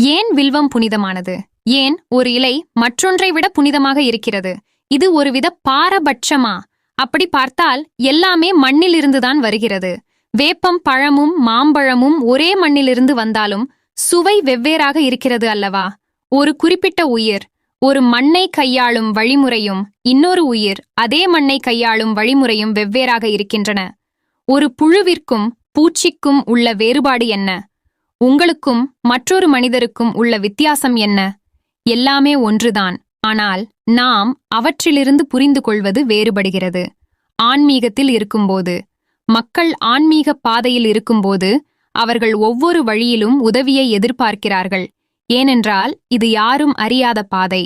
ஏன் வில்வம் புனிதமானது? ஏன் ஒரு இலை மற்றொன்றை விட புனிதமாக இருக்கிறது? இது ஒருவித பாரபட்சமா? அப்படி பார்த்தால் எல்லாமே மண்ணிலிருந்துதான் வருகிறது. வேப்பம் பழமும் மாம்பழமும் ஒரே மண்ணிலிருந்து வந்தாலும் சுவை வெவ்வேறாக இருக்கிறது அல்லவா? ஒரு குறிப்பிட்ட உயிர் ஒரு மண்ணை கையாளும் வழிமுறையும் இன்னொரு உயிர் அதே மண்ணை கையாளும் வழிமுறையும் வெவ்வேறாக இருக்கின்றன. ஒரு புழுவிற்கும் பூச்சிக்கும் உள்ள வேறுபாடு என்ன? உங்களுக்கும் மற்றொரு மனிதருக்கும் உள்ள வித்தியாசம் என்ன? எல்லாமே ஒன்றுதான், ஆனால் நாம் அவற்றிலிருந்து புரிந்து கொள்வது வேறுபடுகிறது. ஆன்மீகத்தில் இருக்கும்போது, மக்கள் ஆன்மீக பாதையில் இருக்கும்போது அவர்கள் ஒவ்வொரு வழியிலும் உதவியை எதிர்பார்க்கிறார்கள். ஏனென்றால் இது யாரும் அறியாத பாதை.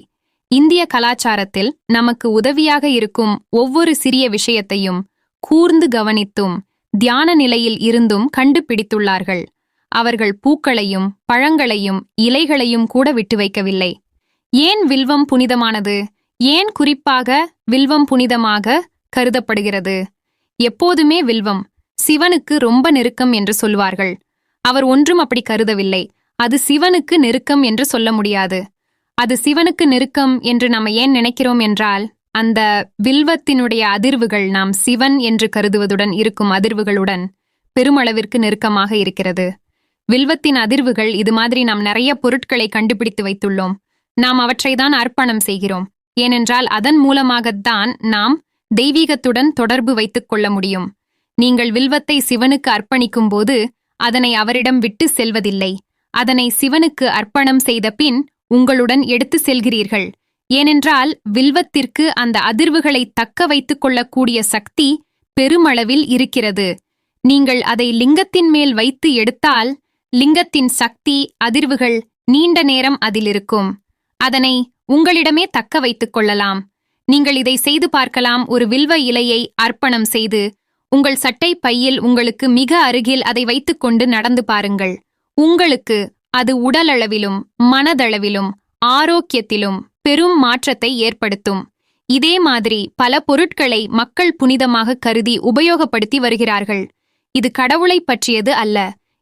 இந்திய கலாச்சாரத்தில் நமக்கு உதவியாக இருக்கும் ஒவ்வொரு சிறிய விஷயத்தையும் கூர்ந்து கவனித்தும் தியான நிலையில் இருந்தும் கண்டுபிடித்துள்ளார்கள். அவர்கள் பூக்களையும் பழங்களையும் இலைகளையும் கூட விட்டு வைக்கவில்லை. ஏன் வில்வம் புனிதமானது? ஏன் குறிப்பாக வில்வம் புனிதமாக கருதப்படுகிறது? எப்போதுமே வில்வம் சிவனுக்கு ரொம்ப நெருக்கம் என்று சொல்வார்கள். அவர் ஒன்றும் அப்படி கருதவில்லை. அது சிவனுக்கு நெருக்கம் என்று சொல்ல முடியாது. அது சிவனுக்கு நெருக்கம் என்று நாம் ஏன் நினைக்கிறோம் என்றால், அந்த வில்வத்தினுடைய அதிர்வுகள் நாம் சிவன் என்று கருதுவதுடன் இருக்கும் அதிர்வுகளுடன் பெருமளவிற்கு நெருக்கமாக இருக்கிறது. வில்வத்தின் அதிர்வுகள் இது மாதிரி நாம் நிறைய பொருட்களை கண்டுபிடித்து வைத்துள்ளோம். நாம் அவற்றைதான் அர்ப்பணம் செய்கிறோம். ஏனென்றால் அதன் மூலமாகத்தான் நாம் தெய்வீகத்துடன் தொடர்பு வைத்துக் கொள்ள முடியும். நீங்கள் வில்வத்தை சிவனுக்கு அர்ப்பணிக்கும் போது அதனை அவரிடம் விட்டு செல்வதில்லை. அதனை சிவனுக்கு அர்ப்பணம் செய்த பின் உங்களுடன் எடுத்து செல்கிறீர்கள். ஏனென்றால் வில்வத்திற்கு அந்த அதிர்வுகளை தக்க வைத்துக் கொள்ளக்கூடிய சக்தி பெருமளவில் இருக்கிறது. நீங்கள் அதை லிங்கத்தின் மேல் வைத்து எடுத்தால் லிங்கத்தின் சக்தி அதிர்வுகள் நீண்ட நேரம் அதில் இருக்கும். அதனை உங்களிடமே தக்க வைத்துக் கொள்ளலாம். நீங்கள் இதை செய்து பார்க்கலாம். ஒரு வில்வ இலையை அர்ப்பணம் செய்து உங்கள் சட்டை பையில் உங்களுக்கு மிக அருகில் அதை வைத்துக்கொண்டு நடந்து பாருங்கள். உங்களுக்கு அது உடலளவிலும் மனதளவிலும் ஆரோக்கியத்திலும் பெரும் மாற்றத்தை ஏற்படுத்தும். இதே மாதிரி பல பொருட்களை மக்கள் புனிதமாக கருதி உபயோகப்படுத்தி வருகிறார்கள். இது கடவுளை பற்றியது அல்ல.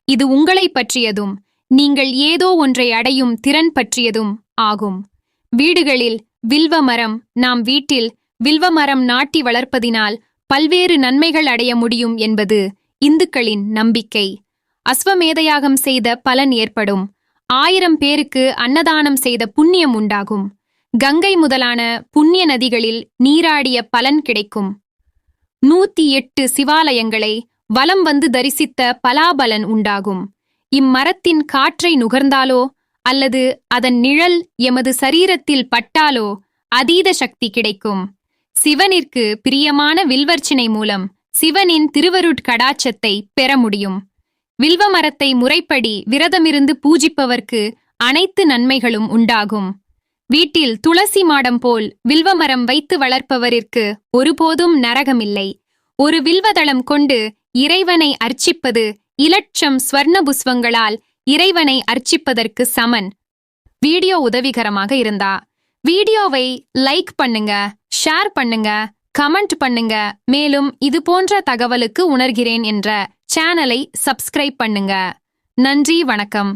இது உங்களை பற்றியதும் நீங்கள் ஏதோ ஒன்றை அடையும் திறன் பற்றியதும் ஆகும். வீடுகளில் வில்வ மரம் நாம் வீட்டில் வில்வ மரம் நாட்டி வளர்ப்பதினால் பல்வேறு நன்மைகள் அடைய முடியும் என்பது இந்துக்களின் நம்பிக்கை. அஸ்வமேதயாகம் செய்த பலன் ஏற்படும். 1000 பேருக்கு அன்னதானம் செய்த புண்ணியம் உண்டாகும். கங்கை முதலான புண்ணிய நதிகளில் நீராடிய பலன் கிடைக்கும். 108 சிவாலயங்களை வலம் வந்து தரிசித்த பலாபலன் உண்டாகும். இம்மரத்தின் காற்றை நுகர்ந்தாலோ அல்லது அதன் நிழல் எமது சரீரத்தில் பட்டாலோ அதீத சக்தி கிடைக்கும். சிவனிற்கு பிரியமான வில்வர்ச்சினை மூலம் சிவனின் திருவருட்கடாட்சத்தை பெற முடியும். வில்வ மரத்தை முறைப்படி விரதமிருந்து பூஜிப்பவர்க்கு அனைத்து நன்மைகளும் உண்டாகும். வீட்டில் துளசி மாடம் போல் வில்வமரம் வைத்து வளர்ப்பவரிற்கு ஒருபோதும் நரகமில்லை. ஒரு வில்வதளம் கொண்டு இறைவனை அர்ச்சிப்பது இலட்சம் ஸ்வர்ண புஷ்பங்களால் இறைவனை அர்ச்சிப்பதற்கு சமன். வீடியோ உதவிகரமாக இருந்தா வீடியோவை லைக் பண்ணுங்க, ஷேர் பண்ணுங்க, கமெண்ட் பண்ணுங்க. மேலும் இது போன்ற தகவலுக்கு உணர்கிறேன் என்ற சேனலை சப்ஸ்கிரைப் பண்ணுங்க. நன்றி, வணக்கம்.